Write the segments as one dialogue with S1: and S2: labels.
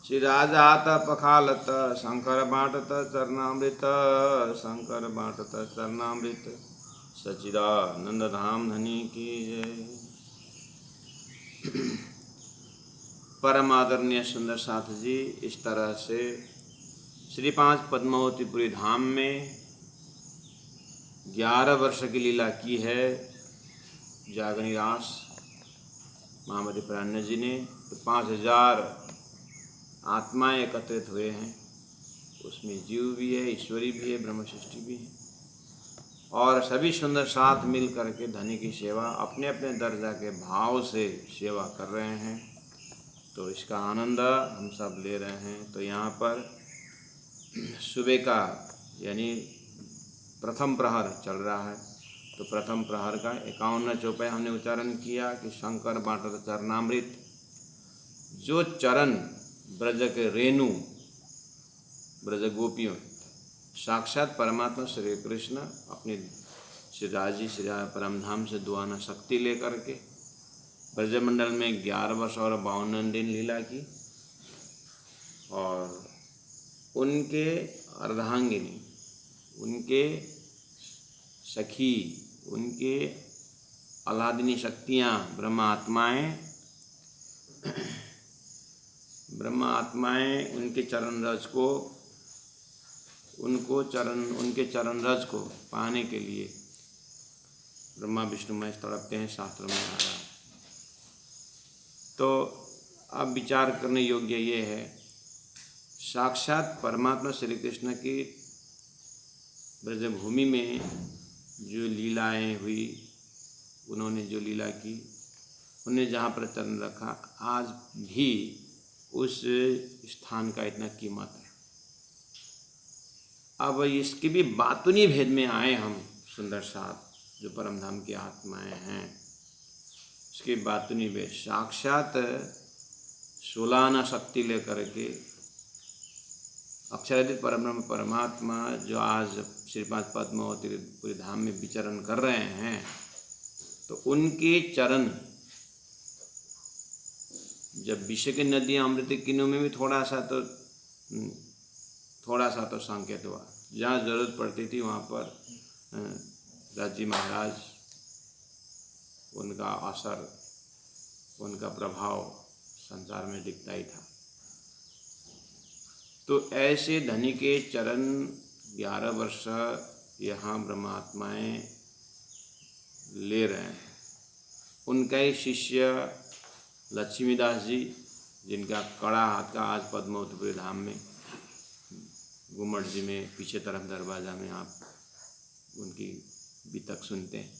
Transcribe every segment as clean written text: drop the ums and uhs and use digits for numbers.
S1: श्री राजात पखालत शंकर बाटत चरणामृत, शंकर बाटत चरणामृत, सचिदानंद धाम धनी की जय। परम आदरणीय सुंदर साथ जी, इस तरह से श्री 5 पद्मावतीपुरी धाम में 11 वर्ष की लीला की है जागनी रास महामती प्राण्य जी ने। तो 5000 आत्माएं एकत्रित हुए हैं, उसमें जीव भी है, ईश्वरी भी है, ब्रह्मसृष्टि भी है, और सभी सुंदर साथ मिल करके धनी की सेवा अपने अपने दर्जा के भाव से सेवा कर रहे हैं। तो इसका आनंद हम सब ले रहे हैं। तो यहाँ पर सुबह का यानी प्रथम प्रहर चल रहा है। तो प्रथम प्रहर का 51 चौपाई हमने उच्चारण किया कि शंकर बाटत चरणामृत। जो चरण ब्रज के रेणु ब्रज गोपियों साक्षात परमात्मा श्री कृष्ण अपनी श्री राजी श्री परमधाम से दुआना शक्ति लेकर के ब्रजमंडल में 11 वर्ष और 52 दिन लीला की, और उनके अर्धांगिनी, उनके सखी, उनके आह्लादिनी शक्तियाँ ब्रह्म आत्माएं उनके चरण रज को उनके चरण रज को पाने के लिए ब्रह्मा विष्णु महेश तड़पते हैं, शास्त्र में आ रहा है। तो अब विचार करने योग्य ये है, साक्षात परमात्मा श्री कृष्ण की ब्रजभूमि में जो लीलाएं हुई, उन्होंने जो लीला की, उन्हें जहाँ पर चरण रखा, आज भी उस स्थान का इतना कीमत है। अब इसके भी बातुनी भेद में आए हम सुंदर साथ जो परमधाम की आत्माएं हैं, उसके बातुनी भेद साक्षात 16 आना शक्ति लेकर के अक्षराधित परब्रह्म परमात्मा जो आज श्री 5 पद्मावतीपुरी धाम में विचरण कर रहे हैं, तो उनके चरण जब विषय की नदियाँ अमृत किनों में भी थोड़ा सा तो संकेत हुआ। जहाँ जरूरत पड़ती थी वहाँ पर राजी महाराज, उनका असर, उनका प्रभाव संसार में दिखता ही था। तो ऐसे धनी के चरण 11 वर्ष यहाँ ब्रह्मात्माएं ले रहे हैं। उनका ही शिष्य लक्ष्मीदास जी, जिनका कड़ा हाथ का आज पद्मावतीपुरी धाम में घुमट जी में पीछे तरफ दरवाजा में आप उनकी बितक सुनते हैं।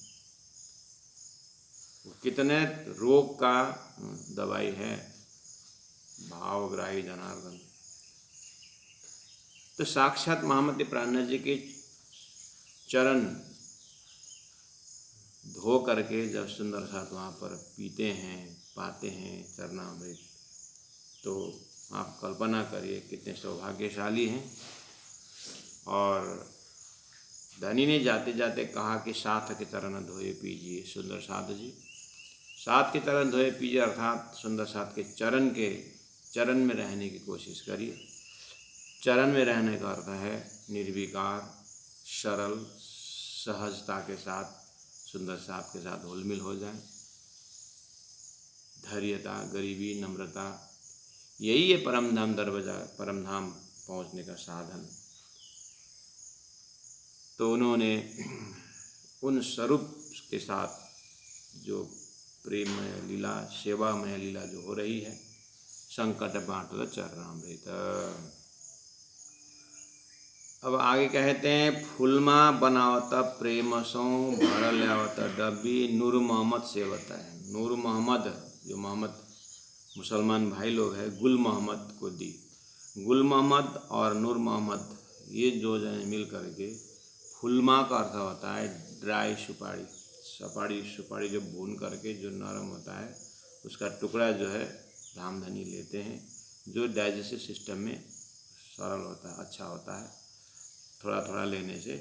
S1: कितने रोग का दवाई है, भावग्राही जनार्दन। तो साक्षात महामती प्राणनाथ जी के चरण धो करके जब सुंदर साथ वहाँ पर पीते हैं, पाते हैं चरणामृत, तो आप कल्पना करिए कितने सौभाग्यशाली हैं। और धनी ने जाते जाते कहा कि साथ के चरण धोए पीजिए सुंदर साथ जी। साथ के चरण धोए पीजिए अर्थात सुंदर साथ के चरण में रहने की कोशिश करिए। चरण में रहने का अर्थ है निर्विकार, सरल, सहजता के साथ सुंदर साथ के साथ घुल-मिल हो जाए। धैर्यता, गरीबी, नम्रता, यही है परमधाम दरवाजा, परमधाम पहुँचने का साधन। तो उन्होंने उन स्वरूप के साथ जो प्रेममय लीला, सेवामय लीला जो हो रही है, संकट बांटत चरणामृत। अब आगे कहते हैं, फुलमा बनावत प्रेम सो भरल आवत डब्बी, नूर मोहम्मद सेवता है। नूर मोहम्मद जो मोहम्मद मुसलमान भाई लोग हैं, गुल मोहम्मद को दी। गुल मोहम्मद और नूर मोहम्मद ये दो जने मिल करके, फुलमा का अर्थ होता है ड्राई सुपारी जो भून करके जो नरम होता है, उसका टुकड़ा जो है धामधनी लेते हैं, जो डाइजेस्टिव सिस्टम में सरल होता है, अच्छा होता है। थोड़ा थोड़ा लेने से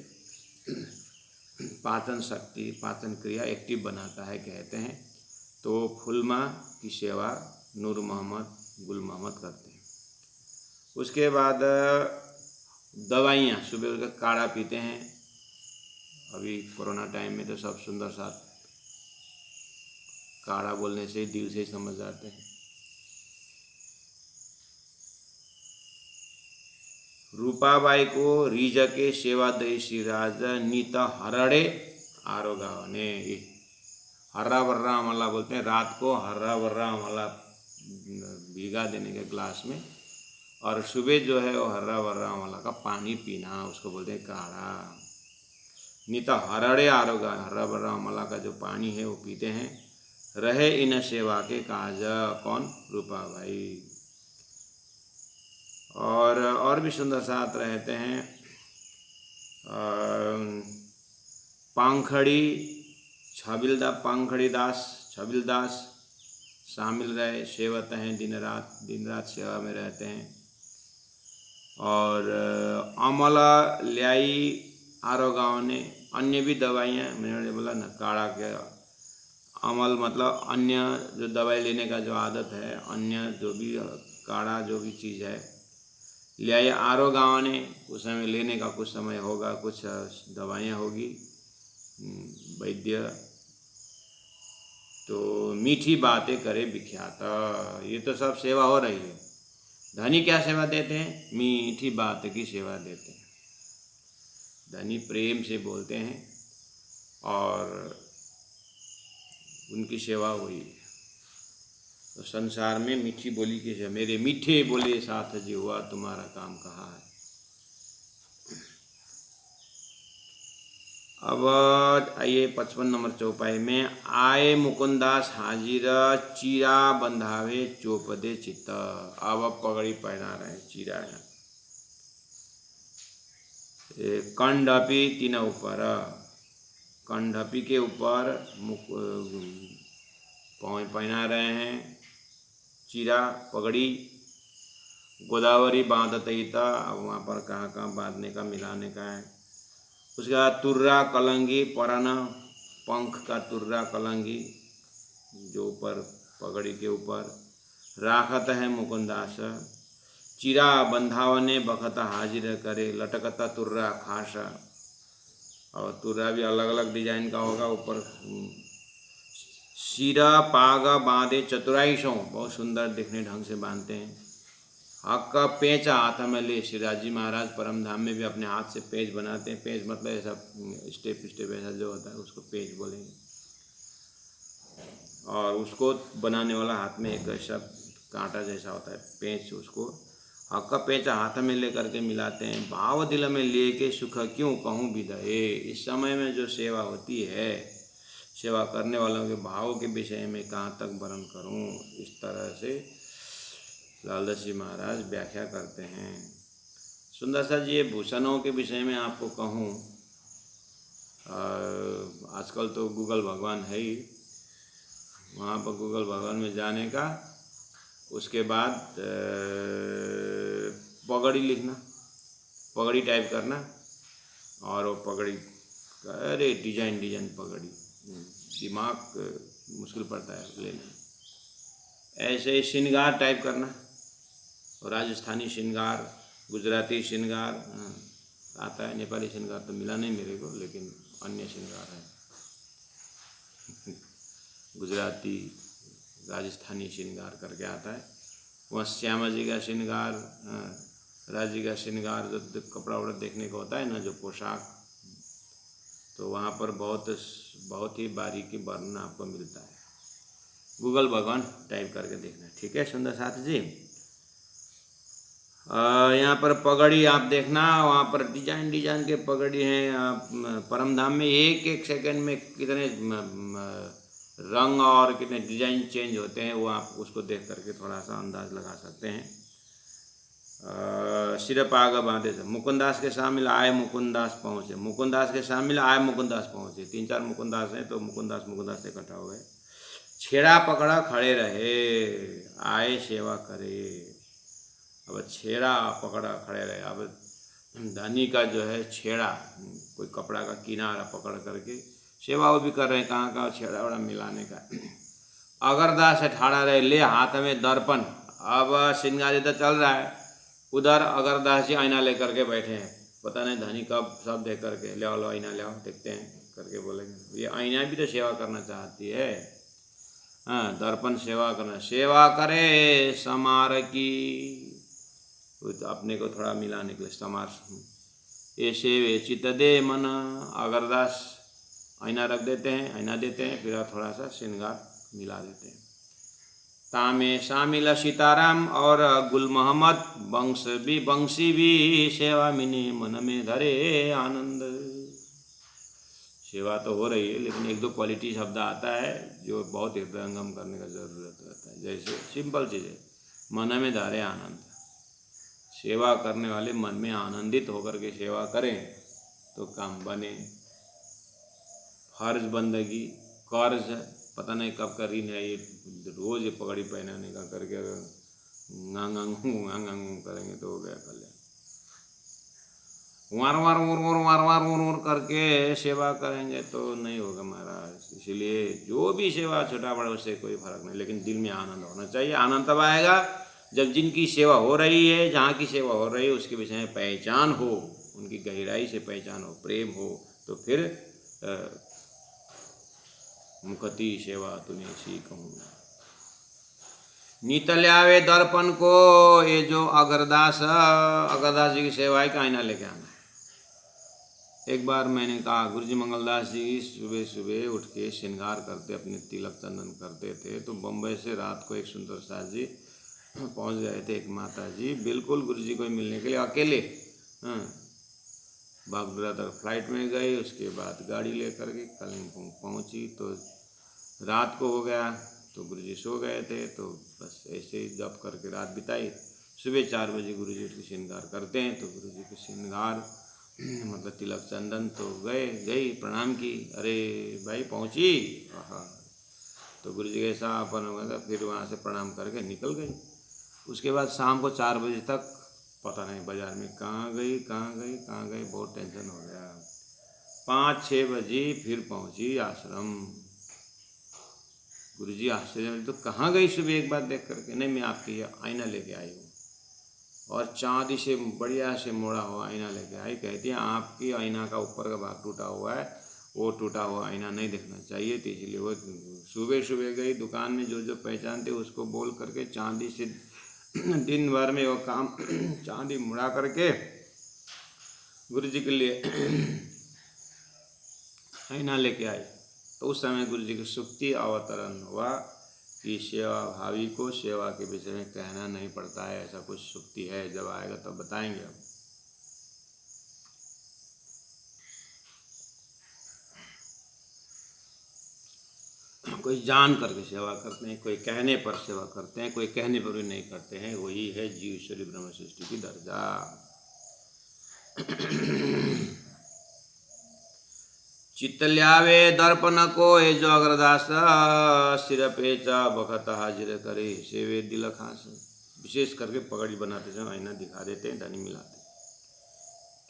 S1: पाचन शक्ति, पाचन क्रिया एक्टिव बनाता है कहते हैं। तो फुलमा की सेवा नूर मोहम्मद, गुल मोहम्मद करते हैं। उसके बाद दवाइयाँ, सुबह उसका काढ़ा पीते हैं। अभी कोरोना टाइम में तो सब सुंदर सा काढ़ा बोलने से दिल से समझ जाते हैं। रूपाबाई को रीज के सेवा दई श्री राज नीत हरड़े आरोगावने। हर्रा वर्रा अमला बोलते हैं, रात को हर्रा वर्रा अमला भिगा देने के ग्लास में, और सुबह जो है वो हर्रा वर्रा अमला का पानी पीना, उसको बोलते हैं काढ़ा। नीत हरड़े आरोगा, हर्रा वर्रा अमला का जो पानी है वो पीते हैं। रहे इन सेवा के काज, कौन? रूपाबाई। और भी सुंदर साथ रहते हैं। पांखड़ी छबिलदास शामिल रहे, सेवत हैं, दिन रात सेवा में रहते हैं। और अमला ल्याई आरोगांव ने, अन्य भी दवाइयाँ, मैंने बोला ना काढ़ा के अमल मतलब अन्य जो दवाई लेने का जो आदत है, अन्य जो भी काढ़ा जो भी चीज़ है ल्याई आरोगांव ने, उस समय लेने का कुछ समय होगा, कुछ दवाइयाँ होगी, वैद्य। तो मीठी बातें करे विख्यात, ये तो सब सेवा हो रही है। धनी क्या सेवा देते हैं? मीठी बात की सेवा देते हैं। धनी प्रेम से बोलते हैं और उनकी सेवा हुई। तो संसार में मीठी बोली की सेवा, मेरे मीठे बोले साथ जी हुआ, तुम्हारा काम कहाँ है। अब आइए 55 नंबर चौपाई में, आए मुकुंदास हाजिर चीरा बंधावे चोपदे चित्त। अब पगड़ी पहना रहे, चीरा है, कंडपी तीन ऊपर, कंडपी के ऊपर पहना रहे हैं चीरा पगड़ी। गोदावरी बांधते था, अब वहाँ पर कहाँ बांधने का, मिलाने का है। उसके बाद तुर्रा कलंगी परन, पंख का तुर्रा कलंगी जो ऊपर पगड़ी के ऊपर राखत है मुकुंदास। चीरा बंधावने बखत हाजिर करे, लटकता तुर्रा खास, और तुर्रा भी अलग अलग डिजाइन का होगा। ऊपर सिरा पागा बांधे चतुराई सौ, बहुत सुंदर दिखने ढंग से बांधते हैं। हक का पेंचा हाथ में ले, शिवराज जी महाराज परम धाम में भी अपने हाथ से पेच बनाते हैं। पेच मतलब ऐसा स्टेप ऐसा जो होता है उसको पेच बोलेंगे। और उसको बनाने वाला हाथ में एक ऐसा कांटा जैसा होता है पेंच, उसको हक का पेंचा हाथ में ले करके मिलाते हैं। भाव दिल में ले के सुख क्यों कहूँ विदये। इस समय में जो सेवा होती है, सेवा करने वालों के भाव के विषय में कहाँ तक वर्णन करूँ, इस तरह से लालदास जी महाराज व्याख्या करते हैं। सुंदर सा जी, ये भूषणों के विषय में आपको कहूँ, आजकल तो गूगल भगवान है ही, वहाँ पर गूगल भगवान में जाने का, उसके बाद पगड़ी लिखना, पगड़ी टाइप करना, और वो पगड़ी, अरे डिजाइन पगड़ी, दिमाग मुश्किल पड़ता है लेना। ऐसे श्रृंगार टाइप करना, और राजस्थानी श्रृंगार, गुजराती श्रृंगार आता है, नेपाली श्रृंगार तो मिला नहीं मेरे को, लेकिन अन्य श्रृंगार है, गुजराती राजस्थानी श्रृंगार करके आता है। वहाँ श्यामा जी का श्रृंगार, राज जी का श्रृंगार, जो कपड़ा वपड़ा देखने को होता है ना, जो पोशाक, तो वहाँ पर बहुत ही बारीकी वर्णन आपको मिलता है। गूगल भगवान टाइप करके देखना, ठीक है सुंदर साथी जी। यहाँ पर पगड़ी आप देखना, वहाँ पर डिजाइन के पगड़ी हैं। आप परम धाम में एक सेकंड में कितने रंग और कितने डिजाइन चेंज होते हैं, वो आप उसको देख करके थोड़ा सा अंदाज लगा सकते हैं। सिरपाग बांधे थे, मुकुंदास के शामिल आए मुकुंदास पहुँचे, मुकुंदास के शामिल आए मुकुंदास पहुँचे। 3-4 मुकुंदास हैं तो मुकुंदास से इकट्ठा हो गए। छेड़ा पकड़ा खड़े रहे, आए सेवा करे। अब छेड़ा पकड़ा खड़े रहे, अब धनी का जो है छेड़ा, कोई कपड़ा का किनारा पकड़ करके सेवा वो भी कर रहे हैं। कहाँ का छेड़ा वड़ा मिलाने का। अगरदास ठाड़ा रहे, ले हाथ में दर्पण, अब श्रृंगार इधर चल रहा है, उधर अगरदास जी आईना लेकर के बैठे हैं, पता नहीं धनी कब सब देख करके ले आओ आईना ले आओ देखते हैं करके बोलेंगे। ये आईना भी तो सेवा करना चाहती है। हाँ, दर्पण सेवा करना, सेवा करे समार की, अपने को थोड़ा मिलाने के लिए समार। ऐसे वे चित दे मन, अगरदास आईना रख देते हैं, आईना देते हैं, फिर थोड़ा सा श्रृंगार मिला देते हैं। तामे शामिल सीताराम और गुल मोहम्मद बंसी भी सेवा मिनी मन में धरे आनंद। सेवा तो हो रही है, लेकिन एक दो क्वालिटी शब्द आता है जो बहुत हृदयंगम करने का जरूरत रहता है। जैसे सिंपल चीज़ है, मन में धरे आनंद। सेवा करने वाले मन में आनंदित होकर के सेवा करें तो काम बने। फर्ज बंदगी, कर्ज पता नहीं कब का ऋण है, ये रोज ये पगड़ी पहनाने का करके अगर गांग करेंगे तो हो गया कल्याण। वार करके सेवा करेंगे तो नहीं होगा महाराज। इसलिए जो भी सेवा छोटा बड़ा उससे कोई फर्क नहीं, लेकिन दिल में आनंद होना चाहिए। आनंद तब आएगा जब जिनकी सेवा हो रही है, जहाँ की सेवा हो रही है उसके विषय में पहचान हो, उनकी गहराई से पहचान हो, प्रेम हो, तो फिर मुखती सेवा तूने सी कहूँ। नीतल्यावे दर्पण को, ये जो अगरदास जी की सेवा का आईना लेके आना है। एक बार मैंने कहा गुरुजी मंगलदास जी सुबह सुबह उठ के श्रृंगार करते, अपने तिलक चंदन करते थे, तो बम्बई से रात को एक सुंदर साथ जी पहुंच गए थे। एक माता जी बिल्कुल गुरुजी को मिलने के लिए अकेले बागडोरा तक फ्लाइट में गई, उसके बाद गाड़ी लेकर के कालिम्पोंग पहुंची। तो रात को हो गया, तो गुरुजी सो गए थे, तो बस ऐसे ही जप करके रात बिताई। सुबह 4 बजे गुरुजी उसकी श्रृंगार करते हैं, तो गुरुजी के श्रृंगार मतलब तिलक चंदन तो गई प्रणाम की, अरे भाई पहुंची, हाँ। तो गुरुजी कैसा अपन हो गया, फिर वहाँ से प्रणाम करके निकल गई। उसके बाद शाम को 4 बजे तक पता नहीं बाजार में कहाँ गई, बहुत टेंशन हो गया। 5-6 बजे फिर पहुंची आश्रम। गुरुजी आश्चर्य में, तो कहाँ गई सुबह एक बार देख करके? नहीं, मैं आपकी आईना लेके आई हूँ, और चांदी से बढ़िया से मोड़ा हुआ आईना लेके आई। कहती है आपकी आईना का ऊपर का भाग टूटा हुआ है, वो टूटा हुआ आईना नहीं देखना चाहिए। तो इसलिए वो सुबह गई दुकान में, जो पहचानते उसको बोल करके चांदी से दिन भर में वो काम चांदी मुड़ा करके गुरुजी के लिए आईना लेके आई। तो उस समय गुरुजी की सुक्ति अवतरण हुआ कि सेवा भावी को सेवा के विषय में कहना नहीं पड़ता है, ऐसा कुछ सुक्ति है। जब आएगा तब बताएंगे हम। कोई जान करके सेवा करते हैं, कोई कहने पर सेवा करते हैं, कोई कहने पर भी नहीं करते हैं। वही है जीव ईश्वरी ब्रह्म सृष्टि की दर्जा। चितल्यावे दर्पण को, ये जो अग्रदास सिर पे चा बखत हाजिर करे सेवे दिल खास। विशेष करके पगड़ी बनाते समय आईना दिखा देते हैं, धनी मिलाते।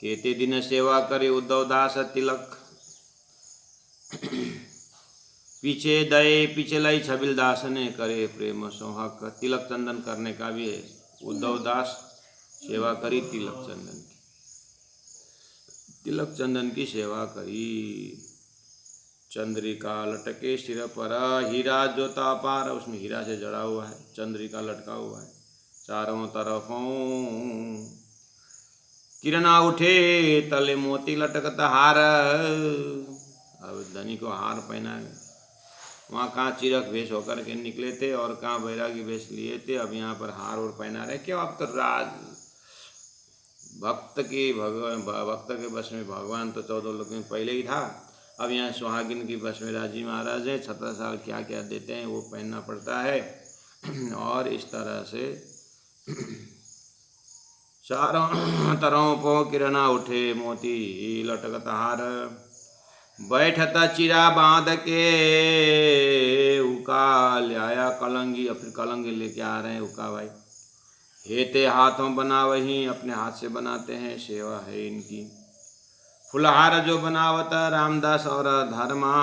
S1: केते दिन सेवा करे उद्धव दास तिलक, पीछे दये पीछे लाई छबिल दास ने करे प्रेम सोहक। तिलक चंदन करने का भी है। उद्धव दास सेवा करी तिलक चंदन की सेवा करी। चंद्रिका लटके सिर पर, हीरा जोता अपार, उसमें हीरा से जड़ा हुआ है, चंद्रिका लटका हुआ है चारों तरफों। किरणा उठे तले मोती लटकता हार। अब धनी को हार पहना है। वहाँ कहाँ चिरक वेश होकर के निकले थे और कहाँ बैरागी वेश लिए थे, अब यहाँ पर हार और पहना रहे। क्यों? अब तो राज भक्त के बस में भगवान तो 14 लोग में पहले ही था। अब यहाँ सुहागिन की बस में राजी महाराज है। 17 साल क्या क्या देते हैं वो पहनना पड़ता है। और इस तरह से चारों तरफों किरणा उठे मोती लटकत हार। बैठता चिरा बांध के उका ले आया कलंगी, और फिर कलंगी लेके आ रहे हैं उका भाई। हेते हाथों बना वही, अपने हाथ से बनाते हैं, सेवा है इनकी। फुलहार जो बनावत रामदास और धर्मा,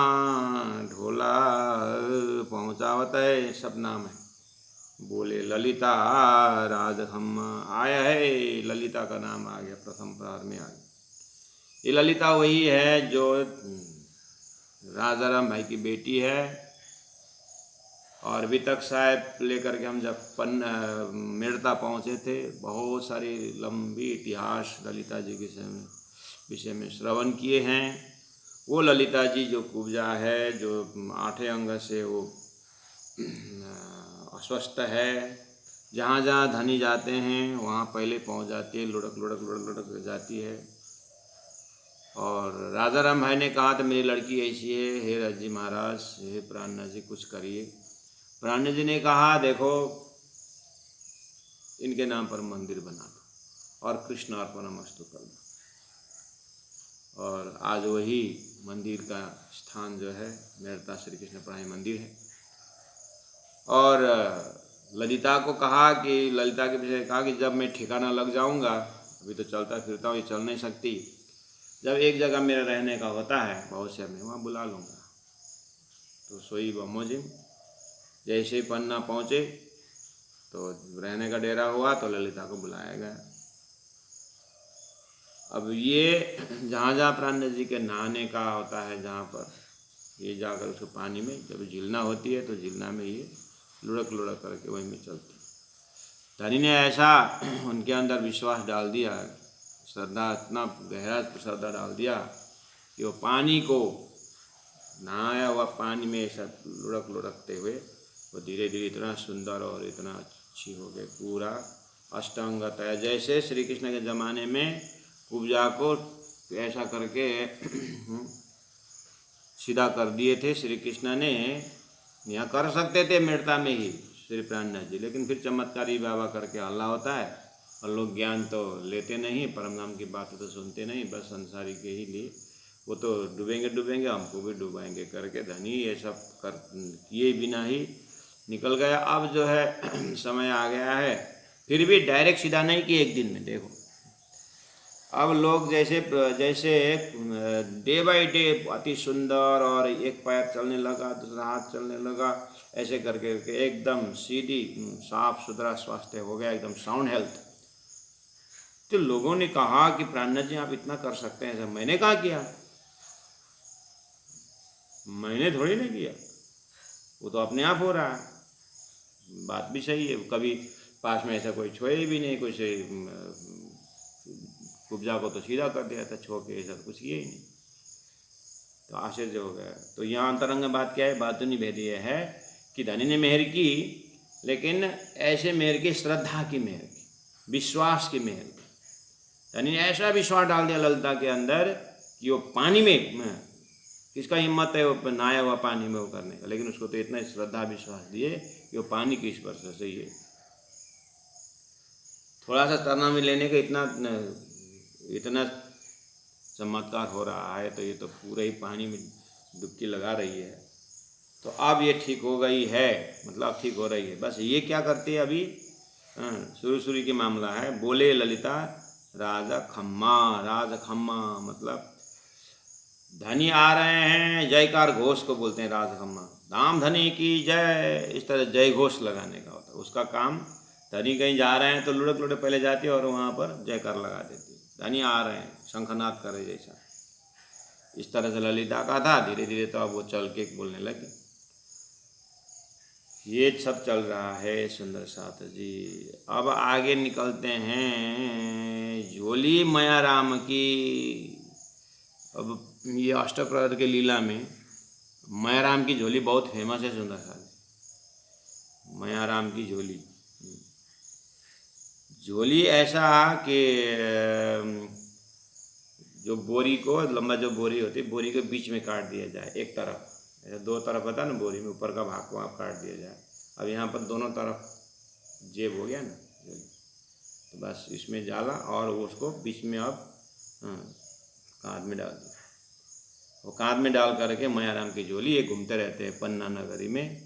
S1: ढोला पहुँचावत है, सब नाम है। बोले ललिता राजखम्मा। आया है, ललिता का नाम आ गया, प्रथम प्रहर में आ गया। ये ललिता वही है जो राजा राम भाई की बेटी है। और अभी तक शायद लेकर के हम जब मेड़ता पहुँचे थे, बहुत सारी लंबी इतिहास ललिता जी के विषय में श्रवण किए हैं। वो ललिता जी जो कुब्जा है, जो 8 अंग से वो अस्वस्थ है, जहाँ जहाँ धनी जाते हैं वहाँ पहले पहुँच जाती है, लुढ़क लुढ़क लुढ़क लुढ़क जाती है। और राजा राम भाई ने कहा तो मेरी लड़की ऐसी है, हे रजी महाराज, हे प्राणनाथ जी कुछ करिए। प्राणनाथ जी ने कहा देखो इनके नाम पर मंदिर बना दो और कृष्ण अर्पणमस्तु कर दो। और आज वही मंदिर का स्थान जो है मेड़ता श्री कृष्ण प्राणी मंदिर है। और ललिता को कहा कि ललिता के विषय कहा कि जब मैं ठिकाना लग जाऊंगा, अभी तो चलता फिरता हूँ, ये चल नहीं सकती, जब एक जगह मेरा रहने का होता है भविष्य में, वहाँ बुला लूँगा। तो सोई बमोजिम जैसे ही पन्ना पहुँचे तो रहने का डेरा हुआ तो ललिता को बुलाया गया। अब ये जहाँ जहाँ प्राणनाथ जी के नहाने का होता है, जहाँ पर ये जाकर उसको पानी में जब झिलना होती है तो झिलना में ये लुढ़क लुढ़क करके वहीं में चलती। धनी ने ऐसा उनके अंदर विश्वास डाल दिया, श्रद्धा, इतना गहरा श्रद्धा डाल दिया कि वो पानी को, नहाया हुआ पानी में ऐसा लुढ़क लुढ़कते हुए वो धीरे धीरे इतना सुंदर और इतना अच्छी हो गए, पूरा अष्टांगत है। जैसे श्री कृष्ण के ज़माने में कुब्जा को ऐसा करके सीधा कर दिए थे श्री कृष्ण ने। यहाँ कर सकते थे मेड़ता में ही श्री प्राणनाथ जी, लेकिन फिर चमत्कारी बाबा करके हल्ला होता है और लोग ज्ञान तो लेते नहीं, परम नाम की बात तो सुनते नहीं, बस संसारी के ही लिए वो तो डूबेंगे डूबेंगे, हमको भी डूबाएंगे करके धनी ये सब कर किए बिना ही निकल गया। अब जो है समय आ गया है, फिर भी डायरेक्ट सीधा नहीं कि एक दिन में। देखो अब लोग जैसे जैसे डे बाय डे अति सुंदर, और एक पैर चलने लगा, दूसरा हाथ चलने लगा, ऐसे करके एकदम सीधी साफ सुथरा स्वास्थ्य हो गया, एकदम साउंड हेल्थ। तो लोगों ने कहा कि प्राणनाथ जी आप इतना कर सकते हैं। मैंने कहा किया, मैंने थोड़ी ना किया, वो तो अपने आप हो रहा है। बात भी सही है, कभी पास में ऐसा कोई छोए भी नहीं, कुछ कुब्जा को तो सीधा कर दिया था, छो के ऐसा कुछ किया ही नहीं। तो आश्चर्य हो गया। तो यहाँ अंतरंग बात क्या है, बात तो नहीं भेदी है कि धनी ने मेहर की, लेकिन ऐसे मेहर की, श्रद्धा की मेहर की, विश्वास की मेहर की। धनी ने ऐसा विश्वास डाल दिया ललिता के अंदर कि वो पानी में, किसका हिम्मत है वो नहाया हुआ पानी में वो करने का, लेकिन उसको तो इतना श्रद्धा विश्वास दिए कि वो पानी की स्पर्श से ही है। थोड़ा सा तरना में लेने का इतना चमत्कार हो रहा है, तो ये तो पूरे ही पानी में डुबकी लगा रही है। तो अब ये ठीक हो गई है, मतलब ठीक हो रही है। बस ये क्या करती है अभी, शुरू की मामला है। बोले ललिता राजा खम्मा, राज खम्मा मतलब धनी आ रहे हैं, जयकार घोष को बोलते हैं राज खम्मा। धाम धनी की जय, इस तरह जय घोष लगाने का होता है उसका काम। धनी कहीं जा रहे हैं तो लुढ़क लुढ़क पहले जाती है और वहाँ पर जयकार लगा देती है, धनी आ रहे हैं, शंखनाद करे जैसा। इस तरह से ललिता का था। धीरे धीरे तो अब वो चल के बोलने लगे। ये सब चल रहा है सुंदर साथ जी। अब आगे निकलते हैं झोली माया राम की। अब ये अष्टप्रहर के लीला में माया राम की झोली बहुत फेमस है सुंदर साथ। माया राम की झोली, झोली ऐसा कि जो बोरी को, लंबा जो बोरी होती है, बोरी के बीच में काट दिया जाए एक तरफ, ऐसा 2 तरफ होता है ना बोरी में, ऊपर का भाग को आप काट दिया जाए। अब यहाँ पर दोनों तरफ जेब हो गया ना, तो बस इसमें जाला और उसको बीच में अब कांध में डाल दिया। वो कांध में डाल करके माया राम की झोली ये घूमते रहते हैं पन्ना नगरी में,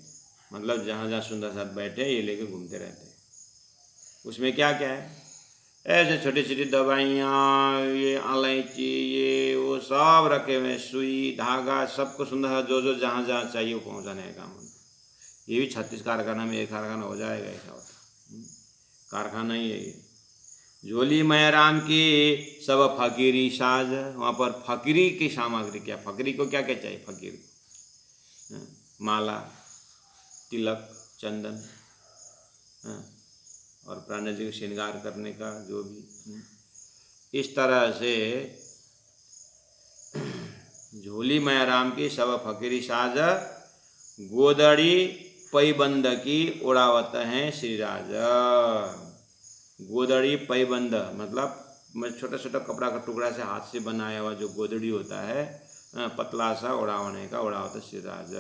S1: मतलब जहाँ जहाँ सुंदर साथ बैठे ये लेके घूमते रहते हैं। उसमें क्या क्या है, ऐसे छोटी छोटी दवाइयाँ, ये इलायची, ये वो सब रखे हुए, सुई धागा, सबको सुंदर जो जो जहाँ जहाँ चाहिए वो पहुँचाने का काम। ये भी 36 कारखाना में एक कारखाना हो जाएगा, ऐसा होता कारखाना ही है ये। झोली मैराम की सब फकीरी साज, वहाँ पर फकीरी की सामग्री क्या, फकीरी को क्या क्या चाहिए, फकीर माला, तिलक, चंदन, और प्राण जी को श्रृंगार करने का जो भी, इस तरह से झोली मैराम की सब फकीरी साज, गोदड़ी पैबंद की उड़ावत हैं श्रीराज। गोदड़ी पैबंद मतलब छोटा छोटा कपड़ा का टुकड़ा से हाथ से बनाया हुआ जो गोदड़ी होता है, पतला सा उड़ावने का उड़ावत श्रीराज।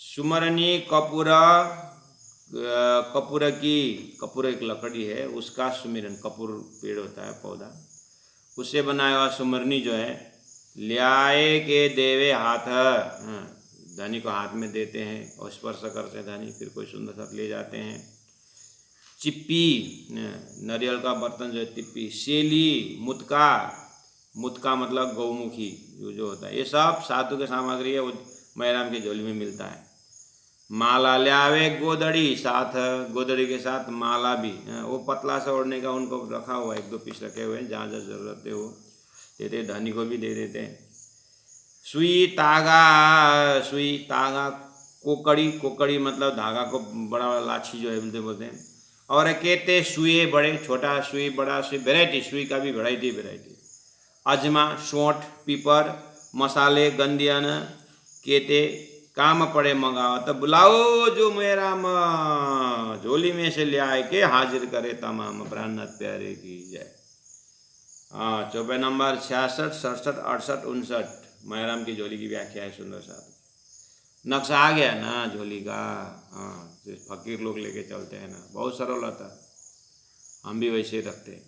S1: सुमरनी कपूर, कपूर की, कपूर एक लकड़ी है उसका सुमिरन, कपूर पेड़ होता है पौधा, उससे बनाया हुआ सुमरनी जो है, ल्याए के देवे हाथ, धनी को हाथ में देते हैं और स्पर्श करते हैं धनी, फिर कोई सुंदर सा ले जाते हैं। चिप्पी, नारियल का बर्तन जो है तिप्पी, सेली, मुतका, मुतका मतलब गौमुखी जो होता है, ये सब साधु की सामग्री है, वो मैराम की झोली में मिलता है। माला ल्यावे गोदड़ी साथ, गोदड़ी के साथ माला भी, वो पतला सा ओढ़ने का उनको रखा हुआ, एक दो पीस रखे हुए हैं, जहाँ जहाँ जरूरत है वो देते, धनी को भी दे देते हैं। सुई तागा, सुई तागा, कोकड़ी, कोकड़ी मतलब धागा को बड़ा बड़ा लाठी जो है बोलते हैं। और कहते सुई बड़े, छोटा सुई, बड़ा सुई, वेराइटी, सुई का भी वेराइटी। अजमा, सोंठ, पीपर, मसाले, गंदियन, कहते काम पड़े मंगाओ तो बुलाओ जो मैराम, झोली में से ले आए के हाजिर करे तमाम, प्राणनाथ प्यारे की जय। हाँ, चौपे नंबर 66, 67, 68, 59 मैराम की झोली की व्याख्या है सुंदर साधु। नक्शा आ गया ना झोली का, हाँ, फकीर लोग लेके चलते हैं ना, बहुत सरल होता है, हम भी वैसे रखते हैं,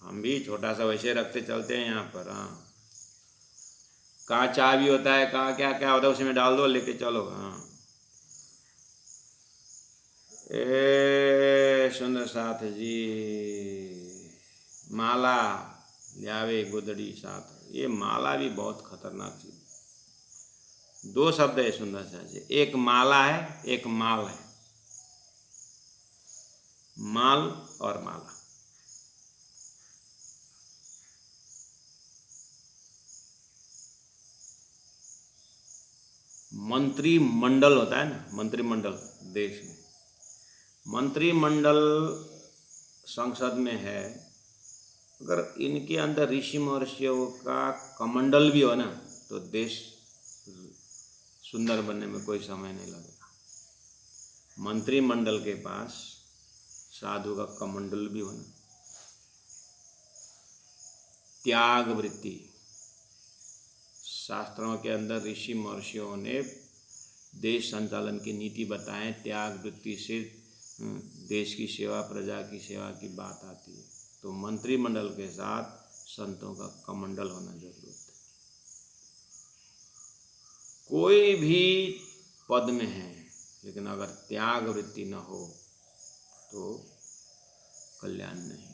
S1: हम भी छोटा सा वैसे रखते चलते हैं यहाँ पर। हाँ, कहाँ चाबी होता है, कहाँ क्या क्या होता है, उसी में डाल दो, लेके चलो। हाँ, ए सुंदर साथ जी, माला ल्यावे गोदड़ी साथ, ये माला भी बहुत खतरनाक चीज। दो शब्द है सुंदर साथ जी, एक माला है, एक माल है, माल और माला। मंत्रिमंडल होता है ना, मंत्रिमंडल देश में, मंत्रिमंडल संसद में है, अगर इनके अंदर ऋषि महर्षियों का कमंडल भी हो ना, तो देश सुंदर बनने में कोई समय नहीं लगेगा। मंत्रिमंडल के पास साधु का कमंडल भी होना, त्याग वृत्ति, शास्त्रों के अंदर ऋषि महर्षियों ने देश संचालन की नीति बताएं, त्याग वृत्ति से देश की सेवा, प्रजा की सेवा की बात आती है, तो मंत्रिमंडल के साथ संतों का कमंडल होना जरूरत है। कोई भी पद में है, लेकिन अगर त्याग वृत्ति न हो तो कल्याण नहीं।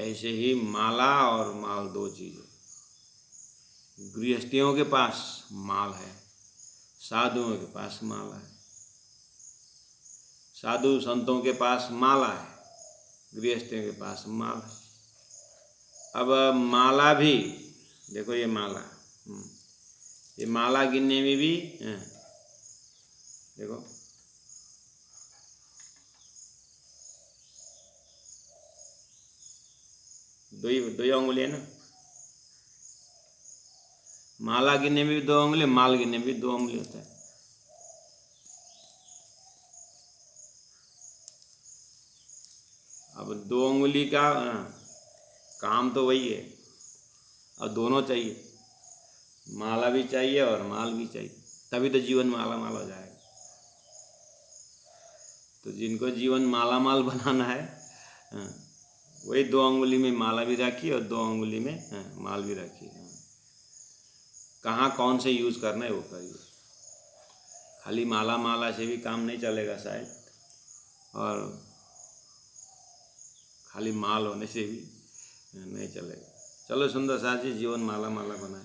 S1: ऐसे ही माला और माल दो चीजें, गृहस्थियों के पास माल है, साधुओं के पास माला है। साधु संतों के पास माला है, गृहस्थियों के पास माल है। अब माला भी देखो, ये माला, ये माला गिनने में भी देखो, दो ही उंगली है ना, माला गिनने में भी 2 उंगली, माल गिनने में भी 2 उंगली होता है। अब 2 उंगली का काम तो वही है, और दोनों चाहिए, माला भी चाहिए और माल भी चाहिए, तभी तो जीवन माला माल हो जाएगा। तो जिनको जीवन माला माल बनाना है, वही 2 उंगली में माला भी रखी और 2 उंगली में माल भी रखी। कहाँ कौन से यूज़ करना है वो करिए, खाली माला माला से भी काम नहीं चलेगा शायद, और खाली माल होने से भी नहीं चलेगा। चलो सुंदर साथ जी जीवन माला माला बनाए,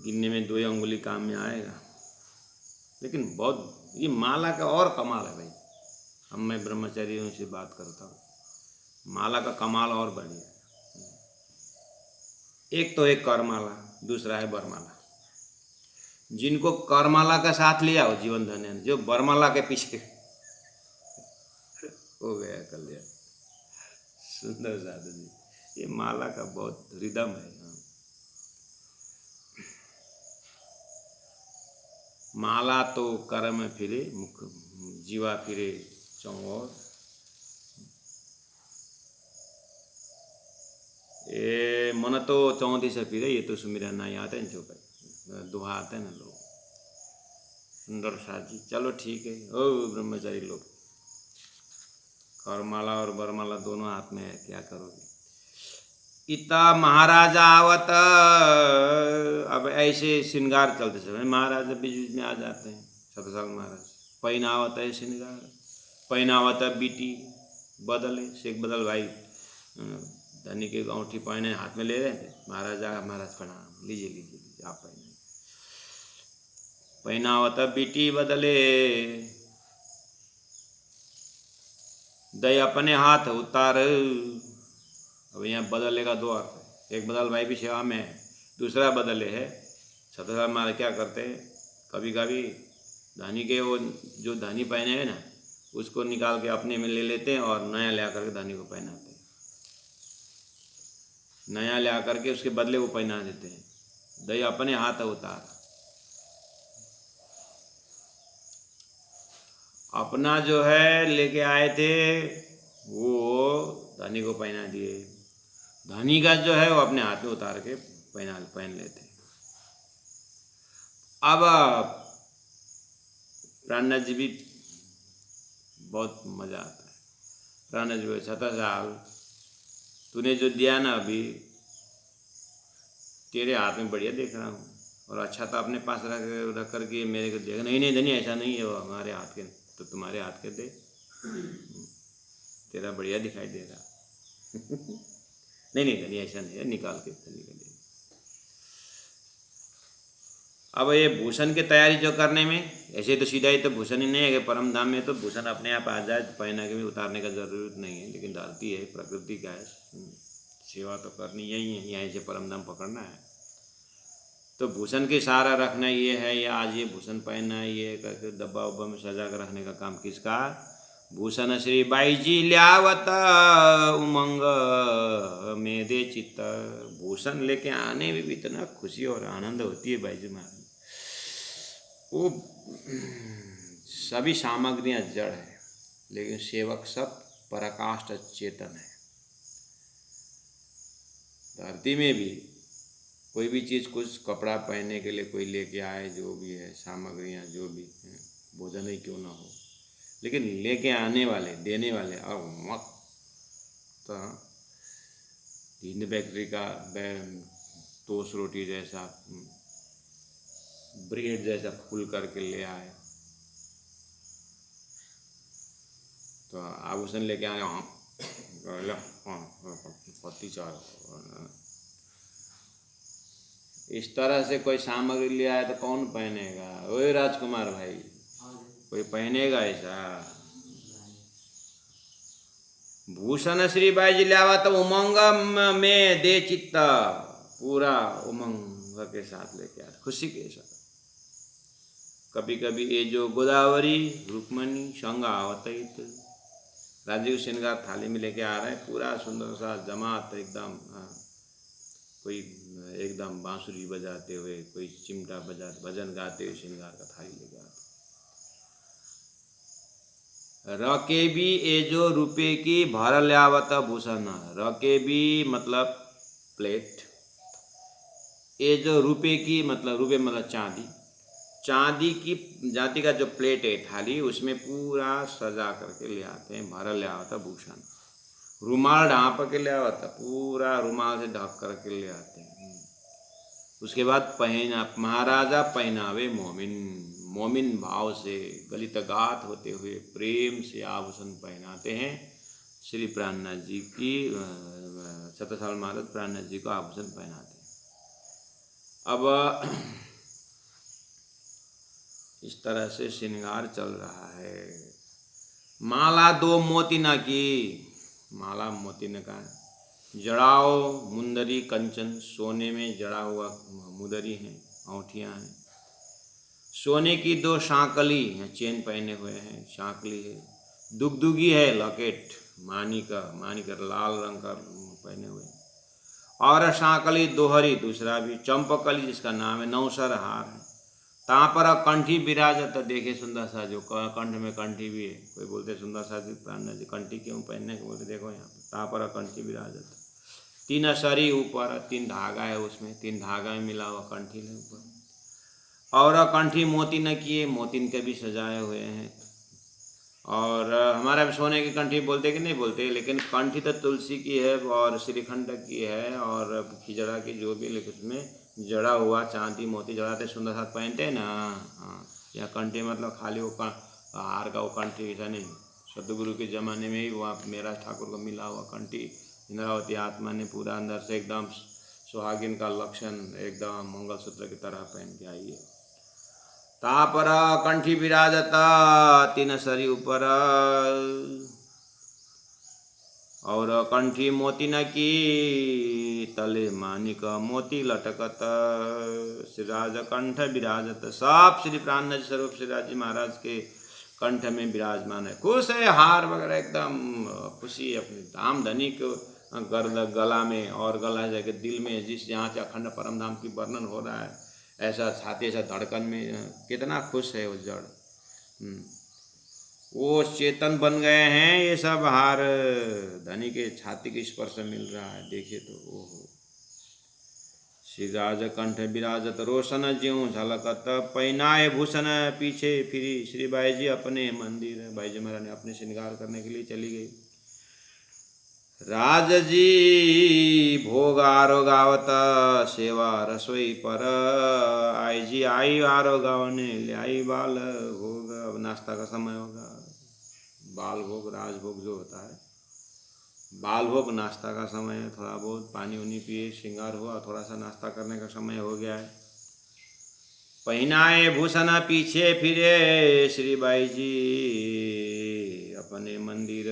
S1: गिनने में 2 अंगुली काम में आएगा। लेकिन बहुत ये माला का और कमाल है भाई, मैं ब्रह्मचारियों से बात करता हूँ, माला का कमाल और बढ़िया। एक तो एक करमाला, दूसरा है बरमाला। जिनको करमाला का साथ लिया वो जीवन धन्य, जो बरमाला के पीछे हो गया कल्याण। सुंदर साधु जी, ये माला का बहुत रिदम है। माला तो कर में फिरे, मुख जीवा फिरे चौर, ये मन तो 34 से फिरे, ये तो सुमिरन नहीं आते हैं, जो दुहा आते हैं ना लोग। सुंदर साथ जी, चलो ठीक है। ओ ब्रह्मचारी लोग, करमाला और बरमाला दोनों हाथ में है, क्या करोगे। इता महाराजा आवत, अब ऐसे श्रृंगार चलते समय महाराजा बीच बीच में आ जाते हैं। छत्रसाल महाराज पहनावत है श्रृंगार, पहनावत है बीटी बदले, शेख बदल भाई धनी के अंगूठी पहने हाथ में ले रहे थे। महाराजा महाराज प्रणाम, लीजिए लीजिए लीजिए आप पहने। पहनावत बीटी बदले, दई अपने हाथ उतार। अब यहाँ बदले का 2 अर्थ है, एक बदल भाई भी सेवा में है, दूसरा बदले है छत्रसाल महाराज क्या करते हैं, कभी कभी धानी के वो जो धानी पहने हैं ना उसको निकाल के अपने में ले लेते हैं और नया ले आकर के धानी को पहनाते हैं, नया ले आकर के उसके बदले वो पहना देते हैं। दई अपने हाथ उतार, अपना जो है लेके आए थे वो धानी को पहना दिए, धानी का जो है वो अपने हाथ में उतार के पहन लेते। अब प्राणनाथ जी भी बहुत मजा आता है। प्राणनाथ जी 17 तूने जो दिया ना अभी, तेरे हाथ में बढ़िया देख रहा हूँ, और अच्छा तो अपने पास रख करके मेरे को देख। नहीं नहीं धनी ऐसा नहीं है, वो हमारे हाथ के तो तुम्हारे हाथ के दे, तेरा बढ़िया दिखाई दे रहा। नहीं नहीं धनी ऐसा नहीं है, निकाल के धनी का दे। अब ये भूषण की तैयारी जो करने में, ऐसे तो सीधा ही तो भूषण ही नहीं है कि परम धाम में तो भूषण अपने आप आ जाए, पहना के भी उतारने का जरूरत नहीं है, लेकिन धरती है प्रकृति का है, सेवा तो करनी यही है, यहीं से परम धाम पकड़ना है। तो भूषण के सहारा रखना ये है, या आज ये भूषण पहनना है, ये करके डब्बा उब्बा में सजा कर रखने का काम किसका। भूषण श्री बाई जी ल्यावत उमंग में दे चित्त। भूषण लेके आने में भी इतना खुशी और आनंद होती है बाई जी महाराज। वो सभी सामग्रियां जड़ है, लेकिन सेवक सब पराकाष्ठ चेतन है। धरती में भी कोई भी चीज़, कुछ कपड़ा पहनने के लिए कोई लेके आए, जो भी है सामग्रियां जो भी हैं, भोजन ही क्यों ना हो, लेकिन लेके आने वाले, देने वाले और मस्त हिंद बेकरी का टोस्ट रोटी जैसा, ब्रेड जैसा फूल करके ले आए, तो आभूषण लेके आए, पत्ती चार इस तरह से कोई सामग्री ले आए तो कौन पहनेगा। ओए राजकुमार भाई, कोई पहनेगा ऐसा। भूषण श्री बाई जी लावा तो उमंग में दे चित्ता, पूरा उमंग के साथ लेके आते, खुशी के साथ। कभी कभी ये जो गोदावरी रुक्मणी संग आवत, राजीव श्रृंगार थाली में लेके आ रहे हैं, पूरा सुंदर सा जमात एकदम, कोई एकदम बांसुरी बजाते हुए, कोई चिमटा बजाते, भजन गाते हुए श्रृंगार का थाली लेके आते। रके भी ये जो रुपये की भर ल्यावत भूषण, रके भी मतलब प्लेट, ये जो रुपये की मतलब, रुपये मतलब चांदी, चांदी की जाति का जो प्लेट है थाली, उसमें पूरा सजा करके ले आते हैं, भर ले आता भूषण। रुमाल ढांप के ले आता, पूरा रुमाल से ढक करके ले आते हैं। उसके बाद पहना, महाराजा पहनावे मोमिन, मोमिन भाव से गलित गात होते हुए प्रेम से आभूषण पहनाते हैं। श्री प्राणनाथ जी की छत्रसाल महाराज प्राणनाथ जी को आभूषण पहनाते हैं। अब इस तरह से श्रृंगार चल रहा है। माला 2 मोती न की, माला मोती ने कहा, जड़ाओ मुंदरी कंचन, सोने में जड़ा हुआ मुंदरी हैं, औंठियाँ हैं। सोने की 2 शांकली हैं, चेन पहने हुए हैं, शांकली है। दुगदुगी है, लॉकेट, मानिक लाल रंग का पहने हुए। और शांकली दोहरी, दूसरा भी चंपकली जिसका नाम है, 9 सर हार है। तापर कंठी विराजत, देखे सुंदर सा, जो कंठ में कंठी भी है। कोई बोलते सुंदर सा जी प्राणनाथ जी कंठी क्यों पहनने के, बोलते देखो यहाँ पर तापर कंठी विराजत। 3 असरी ऊपर, 3 धागा है उसमें, 3 धागा में मिला हुआ कंठी है ऊपर। और कंठी मोती न किए, मोती के भी सजाए हुए हैं। और हमारा सोने की कंठी बोलते कि नहीं बोलते, लेकिन कंठी तो तुलसी की है और श्रीखंड की है और खिजड़ा की, जो भी, लेकिन उसमें जड़ा हुआ चांदी मोती जड़ाते सुंदर साथ पहनते हैं ना। हाँ, यह कंठी मतलब खाली वो हार का वो कंठी ऐसा नहीं। सतगुरु के ज़माने में ही वहाँ मेरा ठाकुर को मिला हुआ कंठी, इंद्रावती आत्मा ने पूरा अंदर से एकदम सुहागिन का लक्षण एकदम मंगलसूत्र की तरह पहन के आई है। तापर कंठी विराजता 3 सरी ऊपर, और कंठी मोती न की, तले मानिक मोती लटकत, श्रीराज कंठ विराजत। सब श्री प्राणनाथ स्वरूप श्रीराज जी महाराज के कंठ में विराजमान है। खुश है, हार वगैरह एकदम खुशी अपनी धाम धनी को गला में, और गला जाके दिल में, जिस जहाँ से अखंड परम धाम की वर्णन हो रहा है, ऐसा छाती ऐसा धड़कन में कितना खुश है वो जड़। वो चेतन बन गए हैं ये सब हार, धनी के छाती के स्पर्श मिल रहा है, देखिए तो। ओहो, श्रीराज कंठ विराजत, रोशन ज्यों झलकत, पहनाए भूषण पीछे फिरी, श्री बाई जी अपने मंदिर। बाई जी महाराज ने अपने श्रृंगार करने के लिए चली गई। राज जी भोग आरो गावत, सेवा रसोई पर, आई जी आई आरो गावने, ले आई बाल भोग। अब नाश्ता का समय होगा। बाल भोग, राज भोग जो होता है, बाल भोग नाश्ता का समय है। थोड़ा बहुत पानी उनी पिए, श्रृंगार हुआ, थोड़ा सा नाश्ता करने का समय हो गया है। पहनाए भूषण पीछे फिरे, श्री बाई जी अपने मंदिर।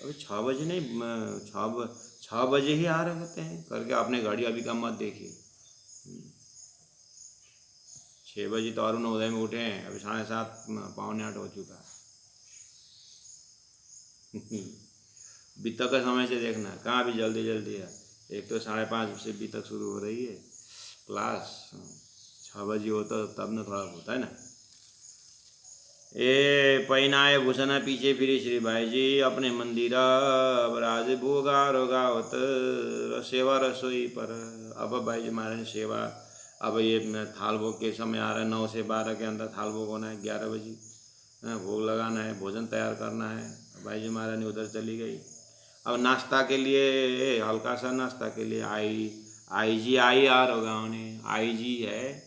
S1: अभी 6 बजे नहीं, 6 बजे ही आ रहे होते हैं करके, आपने घड़ी अभी का मत देखिए। 6 बजे तो अरुण उदय में उठे हैं, अभी 7:30 पौने 8 हो चुका है। बीतक का समय से देखना कहाँ भी जल्दी जल्दी है। एक तो 5:30 से बीतक शुरू हो रही है क्लास, 6 बजे हो तो तब न थोड़ा होता है ना। ए पहनाए भूषण पीछे फिरी, श्री बाई जी अपने मंदिर। अब राज भोगा रोगावत, सेवा रसोई पर। अब बाई जी महाराज सेवा, अब ये थाल भोग के समय आ रहा है, 9 से 12 के अंदर थाल भोग होना है, 11 बजे भोग लगाना है, भोजन तैयार करना है। बाई जी महाराज ने उधर चली गई। अब नाश्ता के लिए, हल्का सा नाश्ता के लिए आई जी आई आ रहा गाँव ने। आई जी है,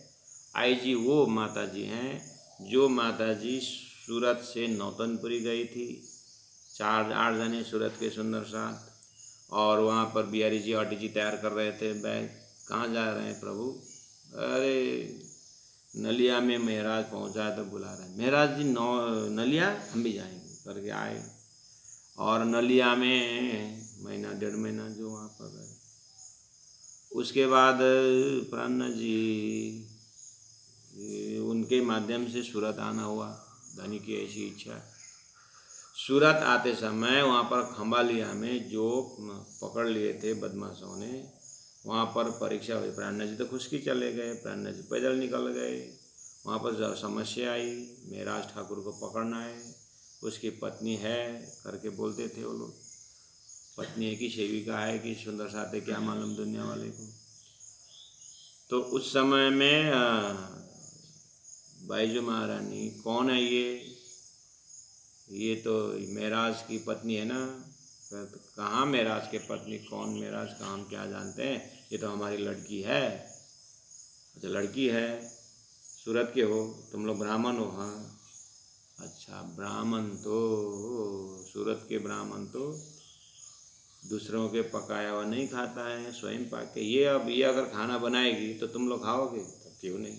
S1: आई जी वो माता जी हैं जो माता जी सूरत से नौतनपुरी गई थी। 4-8 जने सूरत के सुंदर साथ, और वहाँ पर बिहारी जी ऑटी जी तैयार कर रहे थे बैग। कहाँ जा रहे हैं प्रभु? अरे नलिया में महाराज पहुँचा है तो बुला रहे हैं। महाराज जी नलिया, हम भी जाएंगे करके आए। और नलिया में महीना 1.5 महीना जो वहाँ पर गए। उसके बाद प्राणनाथ जी उनके माध्यम से सूरत आना हुआ, धनी की ऐसी इच्छा। सूरत आते समय वहाँ पर खंबालिया में जो पकड़ लिए थे बदमाशों ने, वहाँ पर परीक्षा हुई। प्राणनाथ जी तो खुशकी चले गए, प्राणनाथ जी पैदल निकल गए। वहाँ पर समस्या आई, महाराज ठाकुर को पकड़ना है, उसकी पत्नी है करके बोलते थे वो लोग। पत्नी है कि सेविका है कि सुंदर साथ है, क्या मालूम दुनिया वाले को। तो उस समय में बाईजू महारानी, कौन है ये तो महाराज की पत्नी है ना। कहाँ महाराज के पत्नी, कौन महाराज का हम क्या जानते हैं, ये तो हमारी लड़की है। अच्छा लड़की है, सूरत के हो तुम लोग, ब्राह्मण हो? हाँ। अच्छा ब्राह्मण तो सूरत के ब्राह्मण तो दूसरों के पकाया हुआ नहीं खाता है, स्वयं पाक के। ये अगर खाना बनाएगी तो तुम लोग खाओगे, तो क्यों नहीं।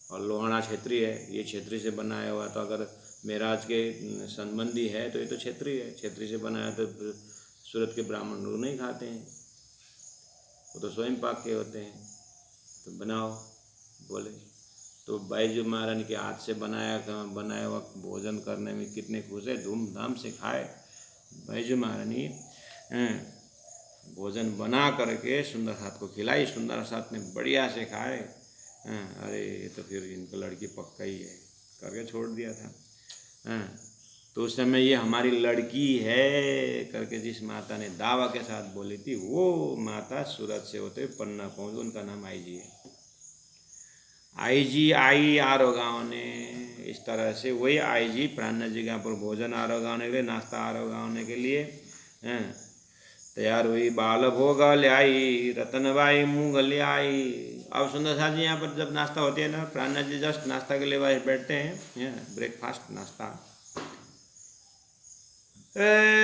S1: और लोहाना क्षेत्रीय है, ये क्षेत्रीय से बनाया हुआ, तो अगर मेराज के संबंधी है तो ये तो क्षेत्रीय है, क्षेत्रीय से बनाया तो सूरत के ब्राह्मण लोग नहीं खाते हैं, वो तो स्वयं पाक के होते हैं। तो बनाओ बोले, तो बाईजू महारानी के हाथ से बनाया हुआ भोजन करने में कितने खुश है, धूमधाम से खाए। बाईजू महारानी भोजन बना करके सुंदर साथ को खिलाई, सुंदर साथ ने बढ़िया से खाए। अरे ये तो फिर इनका लड़की पक्का ही है करके छोड़ दिया था। तो उस समय ये हमारी लड़की है करके जिस माता ने दावा के साथ बोली थी, वो माता सूरत से होते पन्ना पहुँच, उनका नाम आई जी है। आई जी आई आरो गाँव ने, इस तरह से वही आई जी प्राण जी का पर भोजन आरो गाने के लिए, नाश्ता आरो गाने के लिए तैयार हुई। बाल भोग ले आई, रतनबाई मूंग ले आई। अब सुंदर साथ जी यहाँ पर जब नाश्ता होती है ना, प्राण जी जस्ट नाश्ता के लिए वही बैठते हैं, ब्रेकफास्ट नाश्ता।